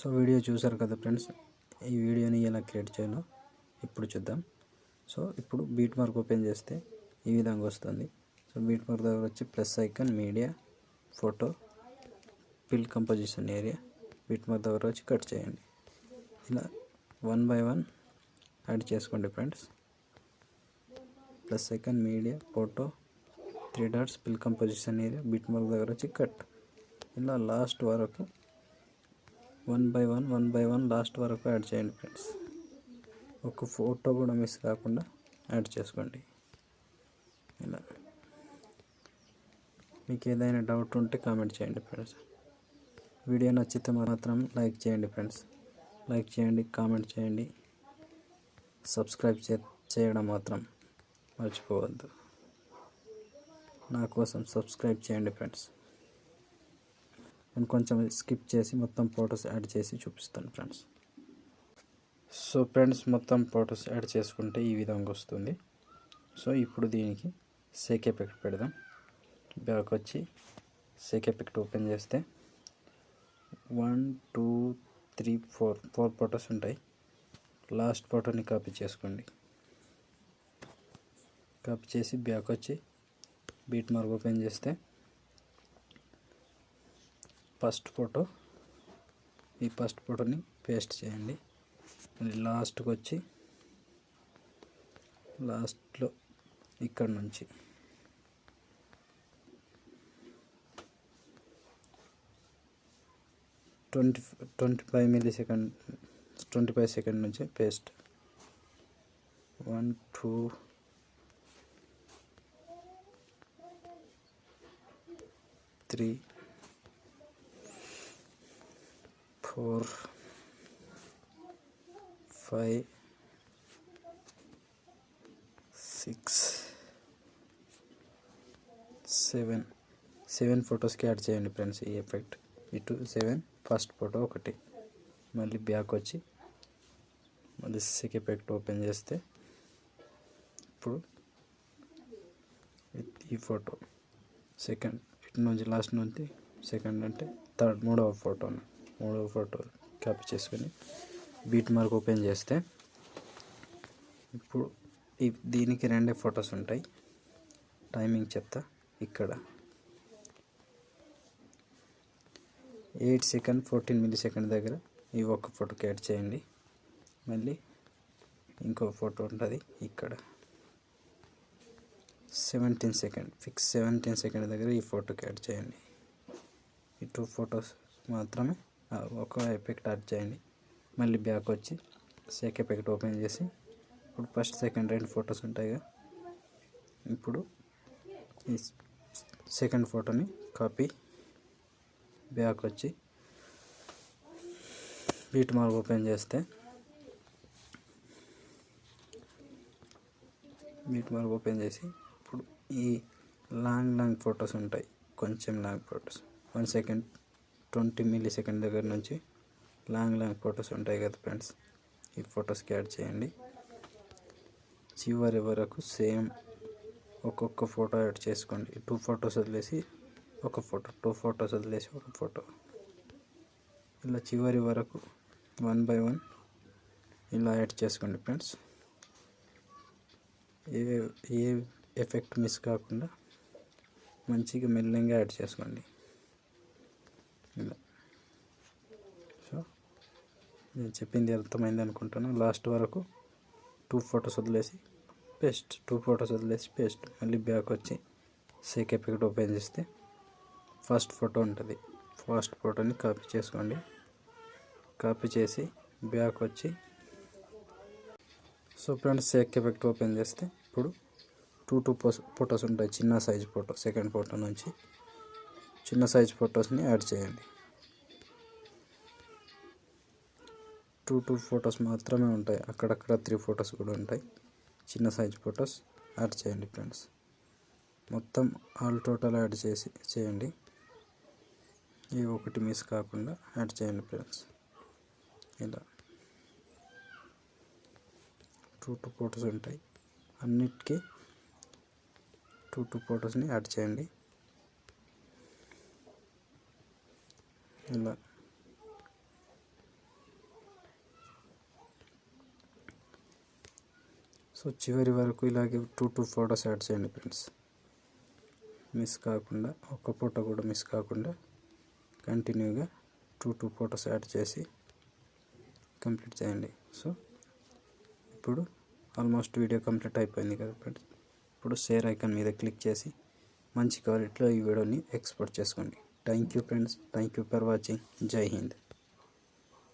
So video చూసారు కదా friends, ఈ వీడియోని ఎలా క్రియేట్ చేయాలో ఇప్పుడు చూద్దాం. సో ఇప్పుడు బీట్ మార్క్ ఓపెన్ చేస్తే ఈ విధంగా వస్తుంది. సో బీట్ మార్క్ దగ్గర వచ్చి plus icon, media, photo, fill composition area, beat mark దగ్గర వచ్చి కట్ చేయండి. ఇలా 1 by 1 యాడ్ చేసుకోండి friends. Plus icon, media, photo, 3 dots, fill composition area, beat mark దగ్గర వచ్చి కట్. ఇలా లాస్ట్ వరకు 1 by 1 లాస్ట్ వరకు యాడ్ చేయండి ఫ్రెండ్స్. ఒక ఫోటో కూడా మిస్ కాకుండా యాడ్ చేసుకోండి. ఇలా మీకు ఏదైనా డౌట్ ఉంటే కామెంట్ చేయండి ఫ్రెండ్స్. వీడియో నచ్చితే మాత్రం లైక్ చేయండి ఫ్రెండ్స్. లైక్ చేయండి, కామెంట్ చేయండి, సబ్స్క్రైబ్ చేయడం మాత్రం మర్చిపోవద్దు. నా కోసం సబ్స్క్రైబ్ చేయండి ఫ్రెండ్స్. నేను కొంచెం స్కిప్ చేసి మొత్తం ఫొటోస్ యాడ్ చేసి చూపిస్తాను ఫ్రెండ్స్. సో ఫ్రెండ్స్, మొత్తం ఫొటోస్ యాడ్ చేసుకుంటే ఈ విధంగా వస్తుంది. సో ఇప్పుడు దీనికి సేక్ ఎఫెక్ట్ పెడదాం. బ్యాక్ వచ్చి సేక్ ఎఫెక్ట్ ఓపెన్ చేస్తే 1 2 3 4 ఫొటోస్ ఉంటాయి. లాస్ట్ ఫోటోని కాపీ చేసుకోండి. కాపీ చేసి బ్యాక్ వచ్చి బీట్ మార్క్ ఓపెన్ చేస్తే ఫస్ట్ ఫోటో, ఈ ఫస్ట్ ఫోటోని పేస్ట్ చేయండి. లాస్ట్కి వచ్చి లాస్ట్లో ఇక్కడ నుంచి 25 సెకండ్ నుంచి పేస్ట్. 1 2 3 4 5 6 7 ఫొటోస్కి యాడ్ చేయండి ఫ్రెండ్స్ ఈ ఎఫెక్ట్. ఇటు 7 ఫస్ట్ ఫోటో ఒకటి. మళ్ళీ బ్యాక్ వచ్చి మళ్ళీ సెక్ ఎఫెక్ట్ ఓపెన్ చేస్తే ఇప్పుడు ఈ ఫోటో సెకండ్, ఇటు నుంచి లాస్ట్ నుంచి సెకండ్ అంటే మూడవ ఫోటో కాపీ చేసుకొని బీట్ మార్క్ ఓపెన్ చేస్తే ఇప్పుడు దీనికి 2 ఫొటోస్ ఉంటాయి. టైమింగ్ చెప్తా. ఇక్కడ 8 సెకండ్ 14 మిల్లీ దగ్గర ఈ ఒక్క ఫోటోకి యాడ్ చేయండి. మళ్ళీ ఇంకో ఫోటో ఉంటుంది ఇక్కడ 17 సెకండ్ దగ్గర ఈ ఫోటోకి యాడ్ చేయండి. ఈ 2 ఫొటోస్ మాత్రమే ఒక ఎఫెక్ట్ యాడ్ చేయండి. మళ్ళీ బ్యాక్ వచ్చి సేక్ ఎఫెక్ట్ ఓపెన్ చేసి ఇప్పుడు ఫస్ట్ సెకండ్ 2 ఫొటోస్ ఉంటాయి. ఇప్పుడు ఈ సెకండ్ ఫోటోని కాపీ, బ్యాక్ వచ్చి బీట్ మార్క్ ఓపెన్ చేస్తే ఇప్పుడు ఈ లాంగ్ ఫొటోస్ ఉంటాయి. కొంచెం లాంగ్ ఫొటోస్ 1 సెకండ్ 20 మిల్లీ దగ్గర నుంచి లాంగ్ ఫొటోస్ ఉంటాయి కదా ఫ్రెండ్స్, ఈ ఫొటోస్కి యాడ్ చేయండి. చివరి వరకు సేమ్ ఒక్కొక్క ఫోటో యాడ్ చేసుకోండి. 2 ఫొటోస్ వదిలేసి ఒక ఫోటో, 2 ఫొటోస్ వదిలేసి ఒక ఫోటో. ఇలా చివరి వరకు 1 by 1 ఇలా యాడ్ చేసుకోండి ఫ్రెండ్స్. ఏ ఎఫెక్ట్ మిస్ కాకుండా మంచిగా మెల్లగా యాడ్ చేసుకోండి. ఇలా. సో నేను చెప్పింది అర్థమైంది అనుకుంటాను. లాస్ట్ వరకు 2 ఫొటోస్ వదిలేసి పేస్ట్. మళ్ళీ బ్యాక్ వచ్చి సేక్ ఎఫెక్ట్ ఓపెన్ చేస్తే ఫస్ట్ ఫోటో ఉంటుంది. ఫస్ట్ ఫోటోని కాపీ చేసుకోండి. కాపీ చేసి బ్యాక్ వచ్చి so friends sake effect open చేస్తే ఇప్పుడు 2 ఫొటోస్ ఉంటాయి. చిన్న సైజ్ ఫోటో, సెకండ్ ఫోటో నుంచి చిన్న సైజ్ ఫొటోస్ని యాడ్ చేయండి. 2 ఫొటోస్ మాత్రమే ఉంటాయి. అక్కడక్కడ 3 ఫొటోస్ కూడా ఉంటాయి. చిన్న సైజ్ ఫొటోస్ యాడ్ చేయండి ఫ్రెండ్స్. మొత్తం ఆల్ టోటల్ యాడ్ చేయండి. ఏ ఒకటి మిస్ కాకుండా యాడ్ చేయండి ఫ్రెండ్స్. ఇలా 2 ఫొటోస్ ఉంటాయి. అన్నిటికీ 2 ఫొటోస్ని యాడ్ చేయండి. ఇలా సో చివరి వరకు ఇలాగే 2 ఫొటోస్ యాడ్ చేయండి ఫ్రెండ్స్. మిస్ కాకుండా ఒక్క ఫోటో కూడా మిస్ కాకుండా కంటిన్యూగా 2 ఫొటోస్ యాడ్ చేసి కంప్లీట్ చేయండి. సో ఇప్పుడు ఆల్మోస్ట్ వీడియో కంప్లీట్ అయిపోయింది కదా ఫ్రెండ్స్. ఇప్పుడు షేర్ ఐకాన్ మీద క్లిక్ చేసి మంచి క్వాలిటీలో ఈ వీడియోని ఎక్స్పోర్ట్ చేసుకోండి. Thank you friends. Thank you for watching. జై హింద్.